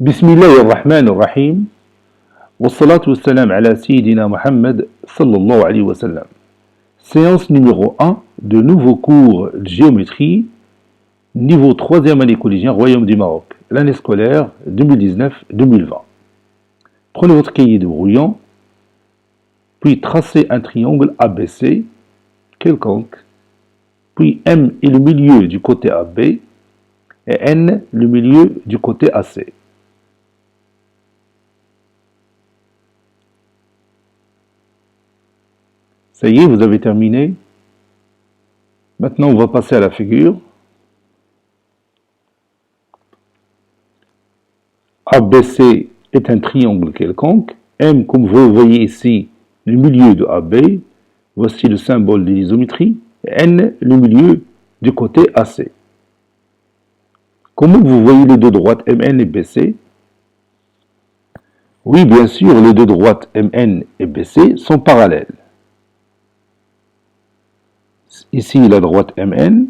بسم الله الرحمن الرحيم والصلاة والسلام على سيدنا Mohammed sallallahu alayhi wa sallam. Séance numéro 1 de nouveaux cours de géométrie, niveau 3e année collégien, Royaume du Maroc, l'année scolaire 2019-2020. Prenez votre cahier de brouillon, puis tracez un triangle ABC quelconque, puis M est le milieu du côté AB et N le milieu du côté AC. Ça y est, vous avez terminé. Maintenant, on va passer à la figure. ABC est un triangle quelconque. M, comme vous voyez ici, le milieu de AB. Voici le symbole de l'isométrie. N, le milieu du côté AC. Comment vous voyez les deux droites MN et BC? Oui, bien sûr, les deux droites MN et BC sont parallèles. Ici la droite MN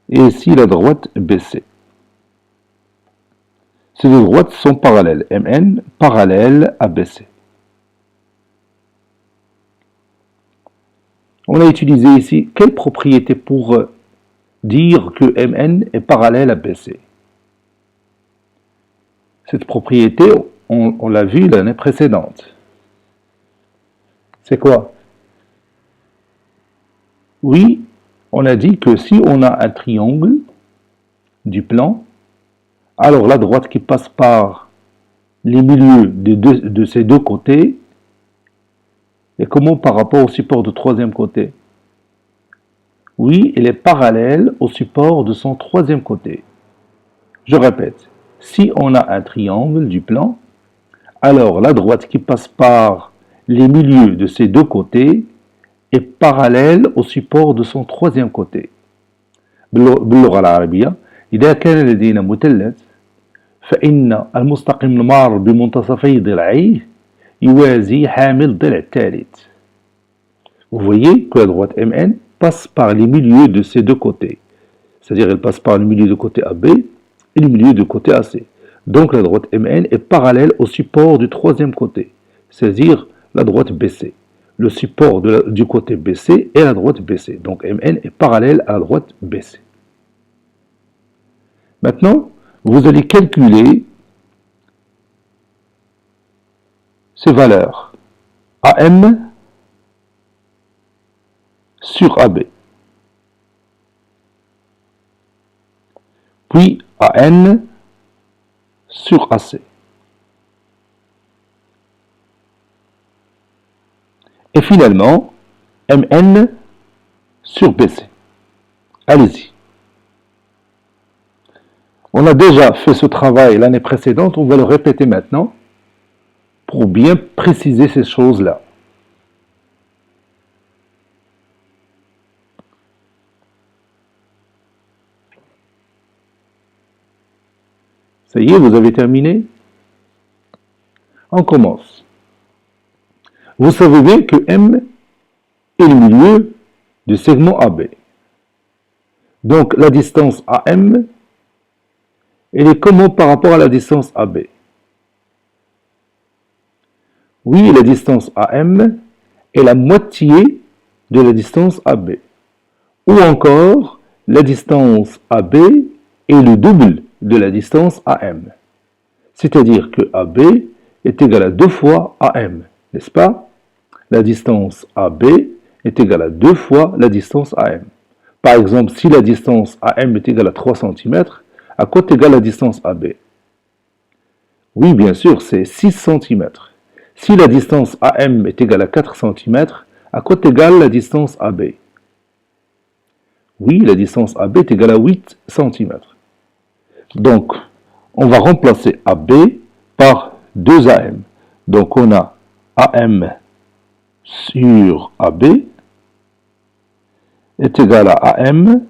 et ici la droite BC. Ces deux droites sont parallèles. MN parallèle à BC. On a utilisé ici quelle propriété pour dire que MN est parallèle à BC? Cette propriété, on l'a vu l'année précédente. C'est quoi? Oui, on a dit que si on a un triangle du plan, alors la droite qui passe par les milieux de ces deux côtés est comment par rapport au support du troisième côté? Oui, elle est parallèle au support de son troisième côté. Je répète, si on a un triangle du plan, alors la droite qui passe par les milieux de ces deux côtés est parallèle au support de son troisième côté. باللغة العربية إذا كان لدينا مثلث فإن المستقيم المار بمنتصفي ضلعيه يوازي حامل ضلع الثالث. Vous voyez que la droite MN passe par les milieux de ces deux côtés. C'est-à-dire elle passe par le milieu du côté AB et le milieu du côté AC. Donc la droite MN est parallèle au support du troisième côté, c'est-à-dire la droite BC. Le support du côté BC est la droite BC. Donc MN est parallèle à la droite BC. Maintenant, vous allez calculer ces valeurs. AM sur AB. Puis AN sur AC. Et finalement, MN sur BC. Allez-y. On a déjà fait ce travail l'année précédente, on va le répéter maintenant pour bien préciser ces choses-là. Ça y est, vous avez terminé? On commence. Vous savez bien que M est le milieu du segment AB. Donc la distance AM, elle est comment par rapport à la distance AB? Oui, la distance AM est la moitié de la distance AB. Ou encore, la distance AB est le double de la distance AM. C'est-à-dire que AB est égal à 2 fois AM, n'est-ce pas? La distance AB est égale à 2 fois la distance AM. Par exemple, si la distance AM est égale à 3 cm, à quoi est égale la distance AB? Oui, bien sûr, c'est 6 cm. Si la distance AM est égale à 4 cm, à quoi est égale la distance AB? Oui, la distance AB est égale à 8 cm. Donc, on va remplacer AB par 2AM. Donc, on a AM sur AB est égal à AM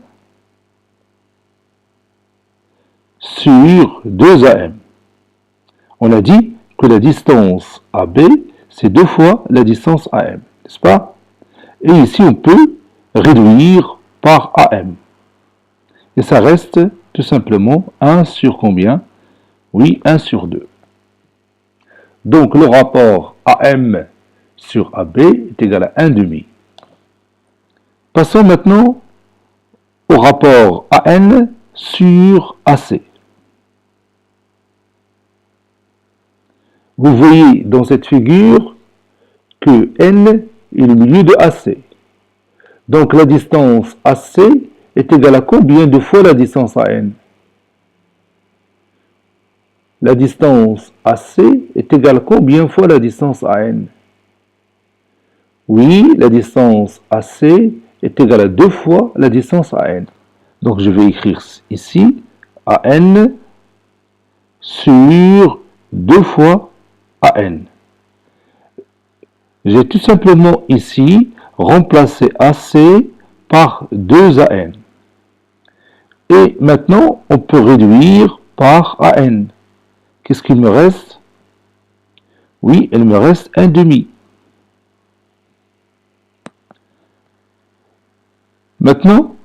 sur 2AM. On a dit que la distance AB, c'est 2 fois la distance AM, n'est-ce pas? Et ici, on peut réduire par AM. Et ça reste tout simplement 1 sur combien? Oui, 1 sur 2. Donc le rapport AM sur AB est égal à 1 demi. Passons maintenant au rapport AN sur AC. Vous voyez dans cette figure que N est le milieu de AC. Donc la distance AC est égale à combien de fois la distance AN? La distance AC est égale à combien fois la distance AN? Oui, la distance AC est égale à 2 fois la distance AN. Donc je vais écrire ici AN sur 2 fois AN. J'ai tout simplement ici remplacé AC par 2 AN. Et maintenant, on peut réduire par AN. Qu'est-ce qu'il me reste? Oui, il me reste 1 demi. Maintenant,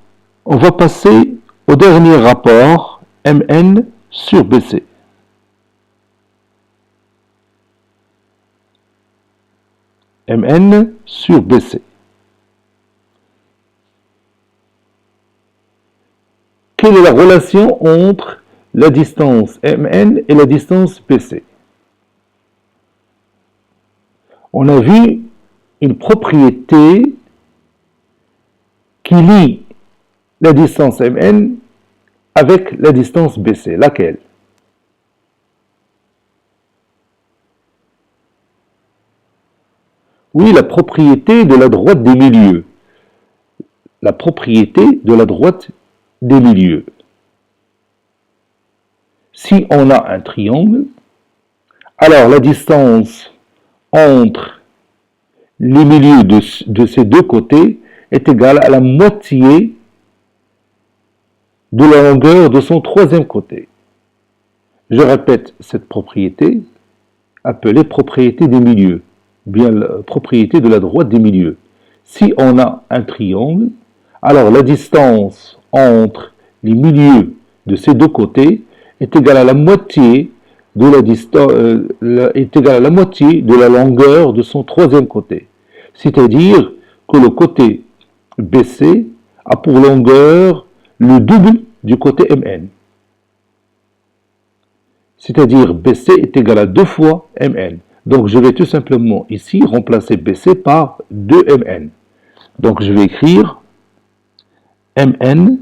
on va passer au dernier rapport, MN sur BC. MN sur BC. Quelle est la relation entre la distance MN et la distance BC? On a vu une propriété qui lie la distance MN avec la distance BC. Laquelle? Oui, la propriété de la droite des milieux. La propriété de la droite des milieux. Si on a un triangle, alors la distance entre les milieux de ces deux côtés est égale à la moitié de la longueur de son troisième côté. Je répète cette propriété, appelée propriété des milieux, bien la propriété de la droite des milieux. Si on a un triangle, alors la distance entre les milieux de ces deux côtés est égale à la moitié de la longueur de son troisième côté. C'est-à-dire que le côté BC a pour longueur le double du côté MN. C'est-à-dire BC est égal à 2 fois MN. Donc je vais tout simplement ici remplacer BC par 2MN. Donc je vais écrire MN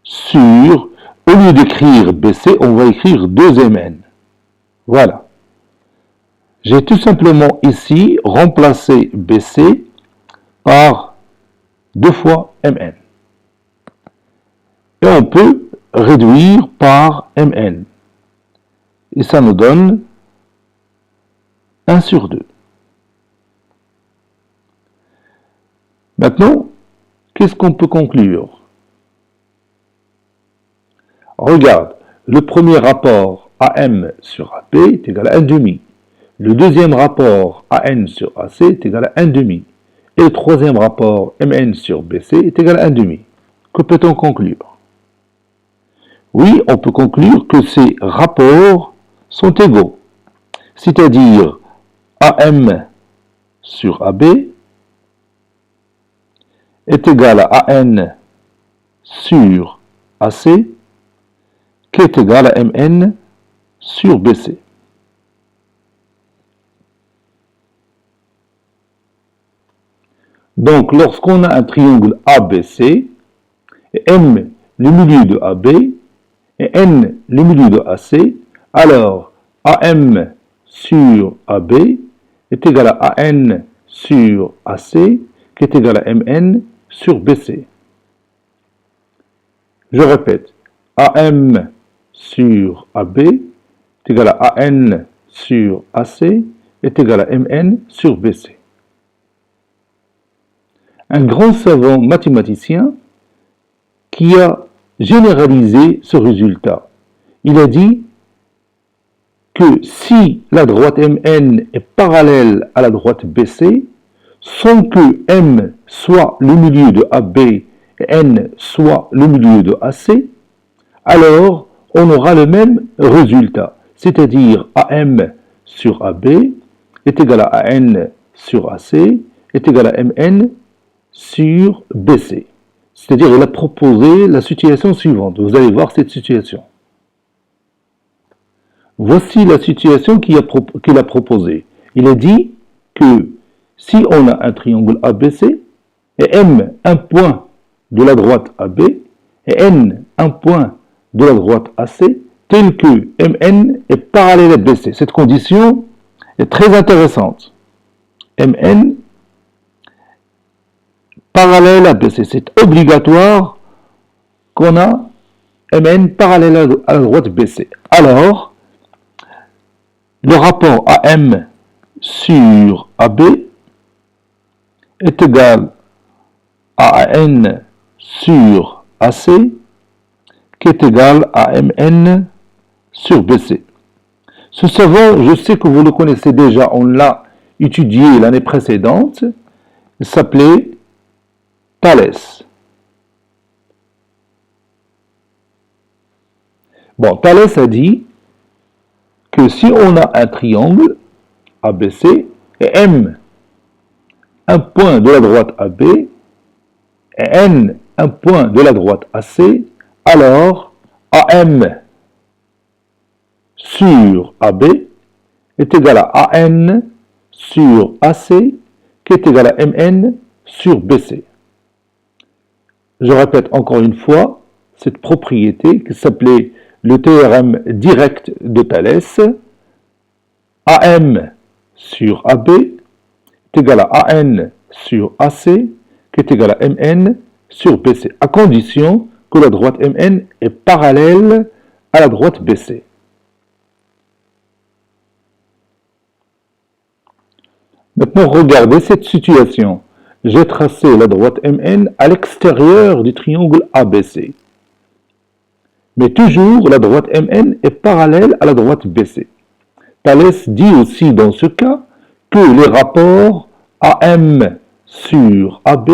sur, au lieu d'écrire BC, on va écrire 2MN. Voilà. J'ai tout simplement ici remplacé BC par 2 fois MN. Et on peut réduire par MN. Et ça nous donne 1 sur 2. Maintenant, qu'est-ce qu'on peut conclure? Regarde, le premier rapport AM sur AP est égal à 1 demi. Le deuxième rapport AN sur AC est égal à 1 demi. Et le troisième rapport MN sur BC est égal à 1 demi. Que peut-on conclure? Oui, on peut conclure que ces rapports sont égaux. C'est-à-dire AM sur AB est égal à AN sur AC qui est égal à MN sur BC. Donc, lorsqu'on a un triangle ABC, et M le milieu de AB, et N le milieu de AC, alors AM sur AB est égal à AN sur AC, qui est égal à MN sur BC. Je répète, AM sur AB est égal à AN sur AC est égal à MN sur BC. Un grand savant mathématicien qui a généralisé ce résultat. Il a dit que si la droite MN est parallèle à la droite BC, sans que M soit le milieu de AB et N soit le milieu de AC, alors on aura le même résultat. C'est-à-dire AM sur AB est égal à AN sur AC est égal à MN sur BC. C'est-à-dire il a proposé la situation suivante. Vous allez voir cette situation. Voici la situation qu'il a proposée. Il a dit que si on a un triangle ABC et M un point de la droite AB et N un point de la droite AC, tel que MN est parallèle à BC. Cette condition est très intéressante. MN parallèle à BC. C'est obligatoire qu'on a MN parallèle à la droite BC. Alors, le rapport AM sur AB est égal à AN sur AC qui est égal à MN sur BC. Ce savant, je sais que vous le connaissez déjà, on l'a étudié l'année précédente, il s'appelait Thalès. Bon, Thalès a dit que si on a un triangle ABC et M un point de la droite AB et N un point de la droite AC, alors AM sur AB est égal à AN sur AC qui est égal à MN sur BC. Je répète encore une fois cette propriété qui s'appelait le théorème direct de Thalès. AM sur AB est égal à AN sur AC qui est égal à MN sur BC, à condition que la droite MN est parallèle à la droite BC. Maintenant, regardez cette situation. J'ai tracé la droite MN à l'extérieur du triangle ABC. Mais toujours, la droite MN est parallèle à la droite BC. Thalès dit aussi dans ce cas que les rapports AM sur AB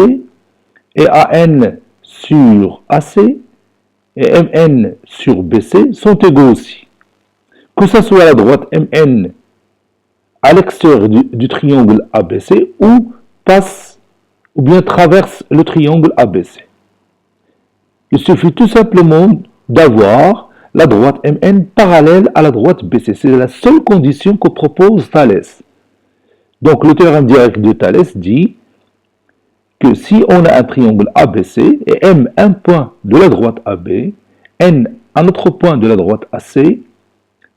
et AN sur AC et MN sur BC sont égaux aussi. Que ce soit la droite MN à l'extérieur du triangle ABC ou passe ou bien traverse le triangle ABC. Il suffit tout simplement d'avoir la droite MN parallèle à la droite BC. C'est la seule condition que propose Thalès. Donc le théorème direct de Thalès dit que si on a un triangle ABC et M un point de la droite AB, N un autre point de la droite AC,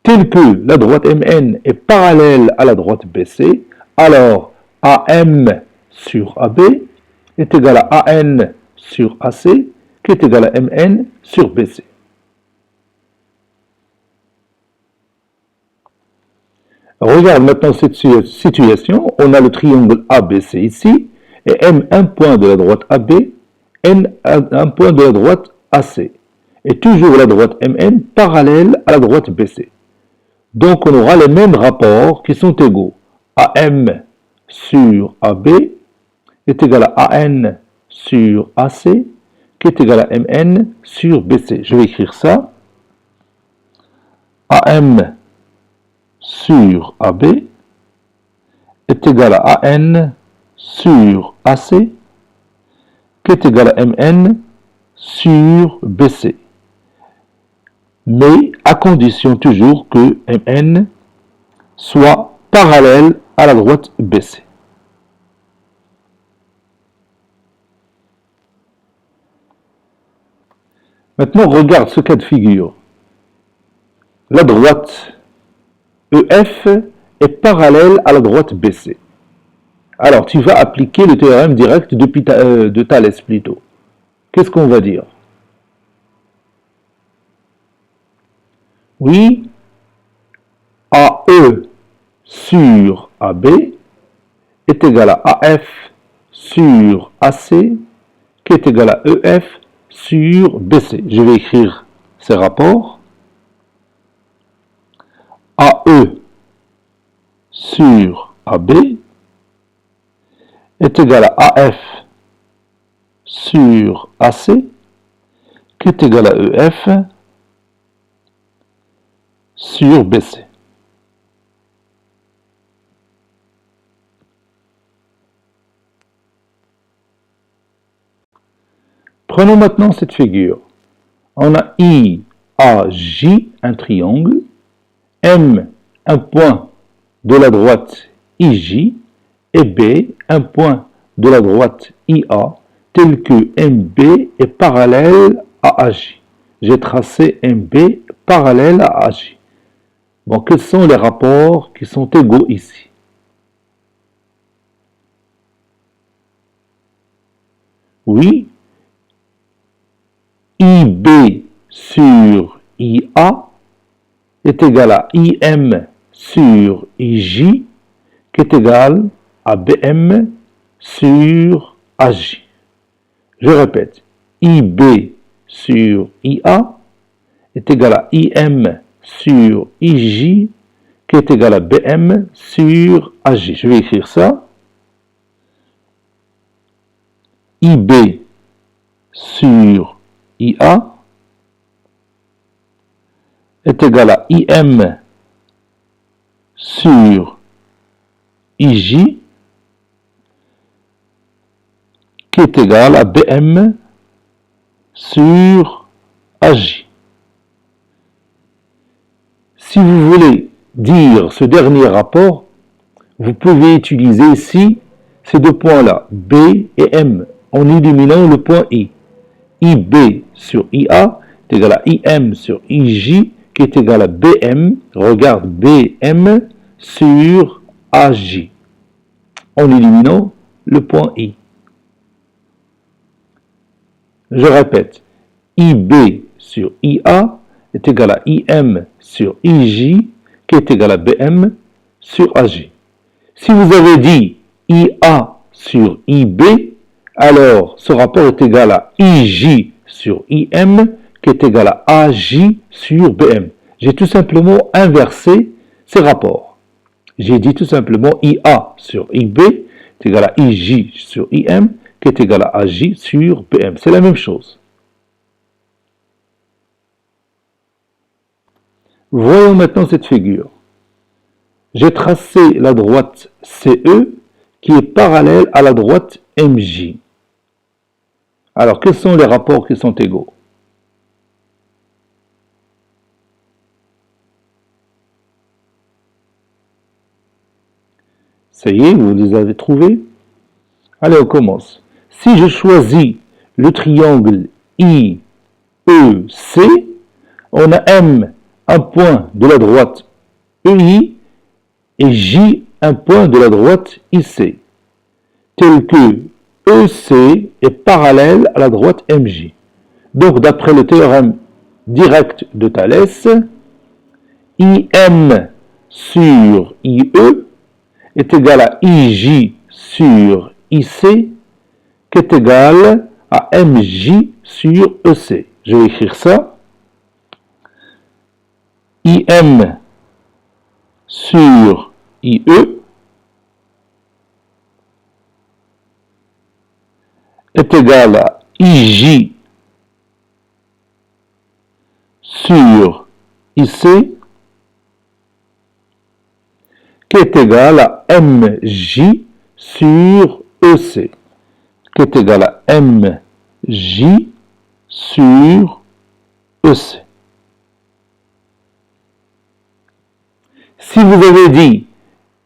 tel que la droite MN est parallèle à la droite BC, alors AM sur AB est égal à AN sur AC qui est égal à MN sur BC. Regarde maintenant cette situation. On a le triangle ABC ici et M un point de la droite AB, N un point de la droite AC. Et toujours la droite MN parallèle à la droite BC. Donc on aura les mêmes rapports qui sont égaux. AM sur AB est égal à AN sur AC qui est égal à MN sur BC. Je vais écrire ça. AM sur AB est égal à AN sur AC qui est égal à MN sur BC. Mais à condition toujours que MN soit parallèle à la droite BC. Maintenant, regarde ce cas de figure. La droite EF est parallèle à la droite BC. Alors, tu vas appliquer le théorème direct de Thalès plutôt. Qu'est-ce qu'on va dire? Oui, AE sur AB est égal à AF sur AC qui est égal à EF sur BC. Je vais écrire ces rapports. AE sur AB est égal à AF sur AC qui est égal à EF sur BC. Prenons maintenant cette figure. On a I, A, J, un triangle, M, un point de la droite IJ, et B, un point de la droite IA, tel que MB est parallèle à AJ. J'ai tracé MB parallèle à AJ. Bon, quels sont les rapports qui sont égaux ici? Oui, IB sur IA est égal à IM sur IJ, qui est égal à BM sur AJ. Je répète, IB sur IA est égal à IM sur IJ, qui est égal à BM sur AJ. Je vais écrire ça. IB sur IA est égal à IM sur IJ, qui est égal à BM sur AJ. Si vous voulez dire ce dernier rapport, vous pouvez utiliser ici ces deux points-là, B et M, en éliminant le point I. IB sur IA est égal à IM sur IJ, qui est égal à BM, regarde, BM sur AJ, en éliminant le point I. Je répète, IB sur IA est égal à IM sur IJ, qui est égal à BM sur AJ. Si vous avez dit IA sur IB, alors ce rapport est égal à IJ sur IM, qui est égal à AJ sur BM. J'ai tout simplement inversé ces rapports. J'ai dit tout simplement IA sur IB est égal à IJ sur IM, qui est égal à AJ sur BM. C'est la même chose. Voyons maintenant cette figure. J'ai tracé la droite CE qui est parallèle à la droite MJ. Alors, quels sont les rapports qui sont égaux? Ça y est, vous les avez trouvés? Allez, on commence. Si je choisis le triangle IEC, on a M, un point de la droite EI, et J, un point de la droite IC, tel que EC est parallèle à la droite MJ. Donc, d'après le théorème direct de Thalès, IM sur IE est égal à IJ sur IC, qui est égal à MJ sur EC. Je vais écrire ça. IM sur IE est égal à IJ sur IC, qui est égal à MJ sur EC, qui est égal à MJ sur EC. Si vous avez dit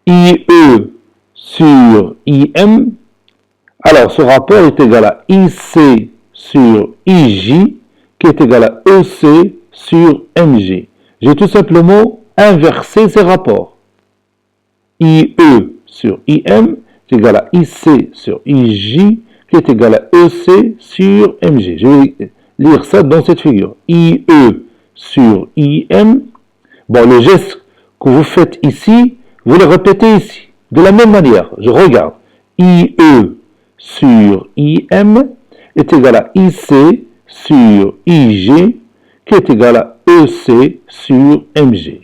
IE sur IM, alors ce rapport est égal à IC sur IJ, qui est égal à EC sur MJ. J'ai tout simplement inversé ces rapports. IE sur IM est égal à IC sur IJ, qui est égal à EC sur MJ. Je vais lire ça dans cette figure. IE sur IM. Bon, le geste que vous faites ici, vous le répétez ici. De la même manière, je regarde. IE sur IM est égal à IC sur IJ, qui est égal à EC sur MJ.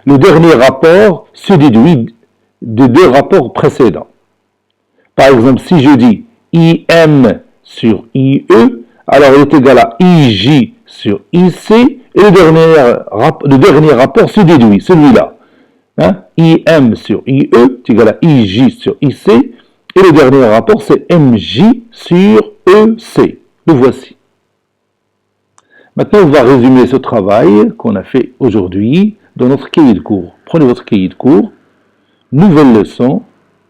Le dernier rapport se déduit de deux rapports précédents. Par exemple, si je dis IM sur IE, alors il est égal à IJ sur IC, Et le dernier rapport se déduit, celui-là. Hein? IM sur IE est égal à IJ sur IC. Et le dernier rapport, c'est MJ sur EC. Le voici. Maintenant, on va résumer ce travail qu'on a fait aujourd'hui dans notre cahier de cours. Prenez votre cahier de cours, nouvelle leçon,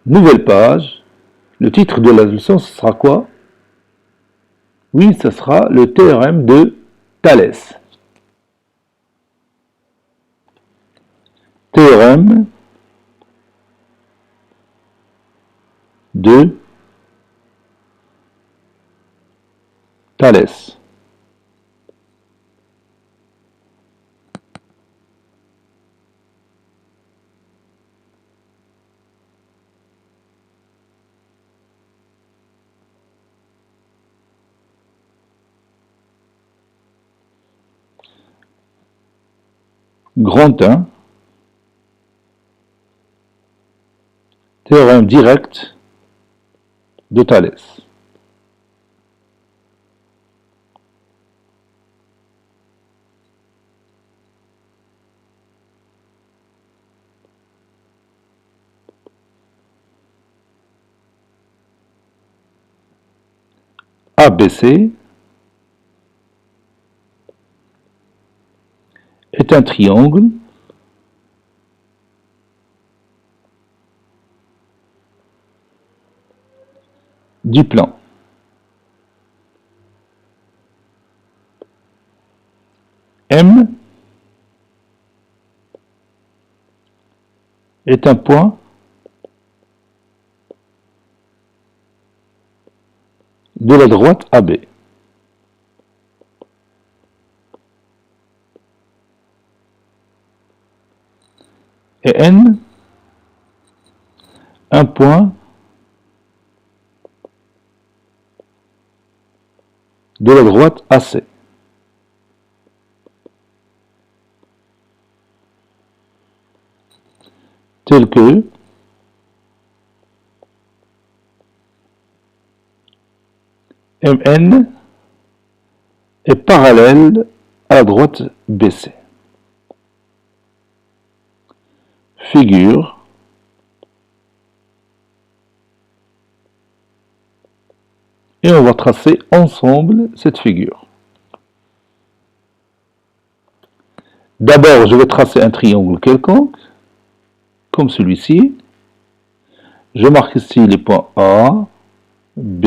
nouvelle page. Le titre de la leçon, ce sera quoi? Oui, ce sera le théorème de Thalès. Théorème de Thalès. Grand 1, théorème direct de Thalès. ABC est un triangle du plan M est un point de la droite AB. Et N, un point de la droite AC. Tel que MN est parallèle à la droite BC. Figure et on va tracer ensemble cette figure. D'abord, je vais tracer un triangle quelconque, comme celui-ci. Je marque ici les points A, B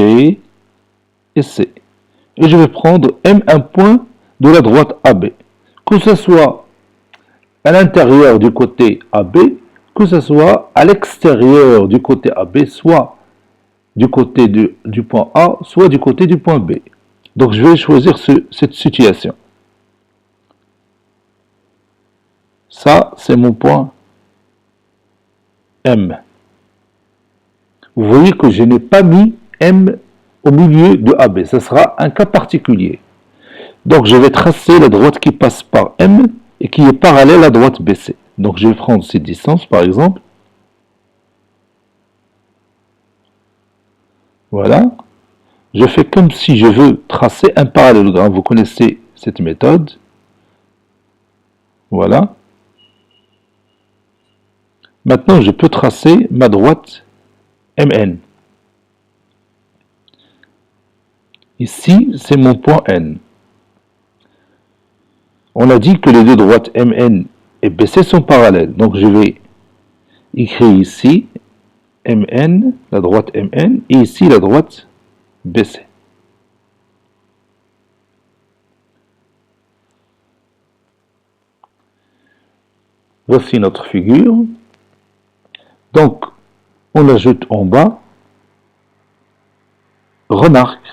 et C. Et je vais prendre M, un point de la droite AB. Que ce soit à l'intérieur du côté AB, que ce soit à l'extérieur du côté AB, soit du côté du point A, soit du côté du point B. Donc je vais choisir cette situation. Ça, c'est mon point M. Vous voyez que je n'ai pas mis M au milieu de AB. Ce sera un cas particulier. Donc je vais tracer la droite qui passe par M et qui est parallèle à la droite BC. Donc je vais prendre cette distance par exemple. Voilà. Je fais comme si je veux tracer un parallélogramme. Vous connaissez cette méthode. Voilà. Maintenant, je peux tracer ma droite MN. Ici, c'est mon point N. On a dit que les deux droites MN et BC sont parallèles. Donc, je vais écrire ici MN, la droite MN, et ici la droite BC. Voici notre figure. Donc, on ajoute en bas, remarque,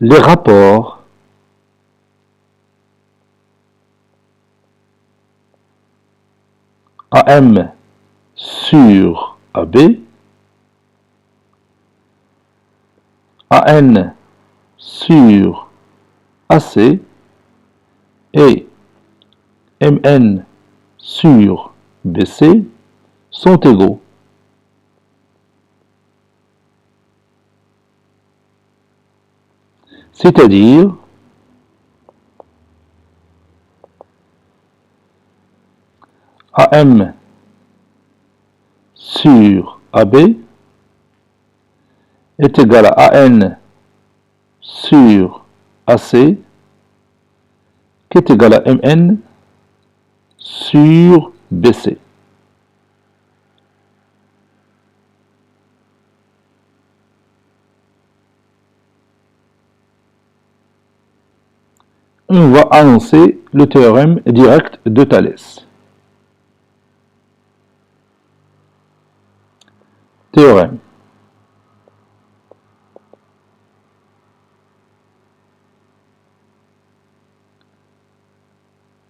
les rapports AM sur AB, AN sur AC et MN sur BC sont égaux. c'est-à-dire AM sur AB est égal à AN sur AC qui est égal à MN sur BC. On va annoncer le théorème direct de Thalès. Théorème.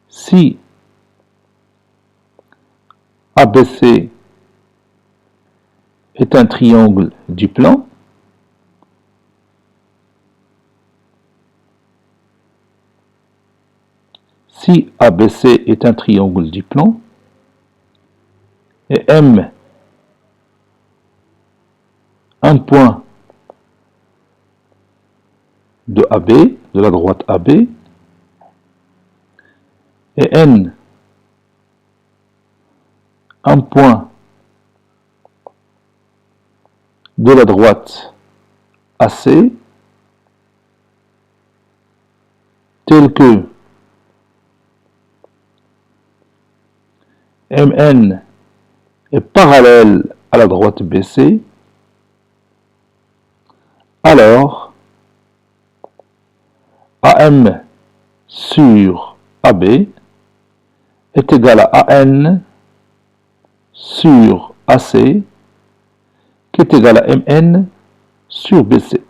Si ABC est un triangle du plan, si ABC est un triangle du plan, et M un point de AB, de la droite AB, et N un point de la droite AC, tel que MN est parallèle à la droite BC, alors AM sur AB est égal à AN sur AC qui est égal à MN sur BC.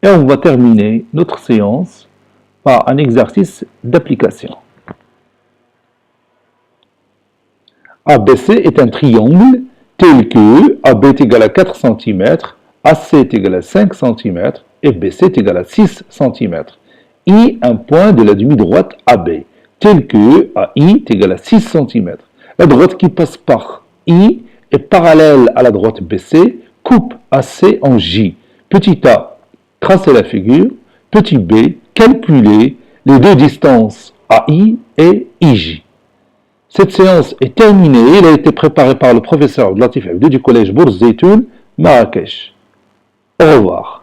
Et on va terminer notre séance par un exercice d'application. ABC est un triangle tel que AB est égal à 4 cm, AC est égal à 5 cm et BC est égal à 6 cm. I un point de la demi-droite AB, tel que AI est égal à 6 cm. La droite qui passe par I est parallèle à la droite BC, coupe AC en J. Petit a, tracez la figure. Petit b, calculez les deux distances AI et IJ. Cette séance est terminée. Elle a été préparée par le professeur Latif Abdou du collège Bourz Zeytoun, Marrakech. Au revoir.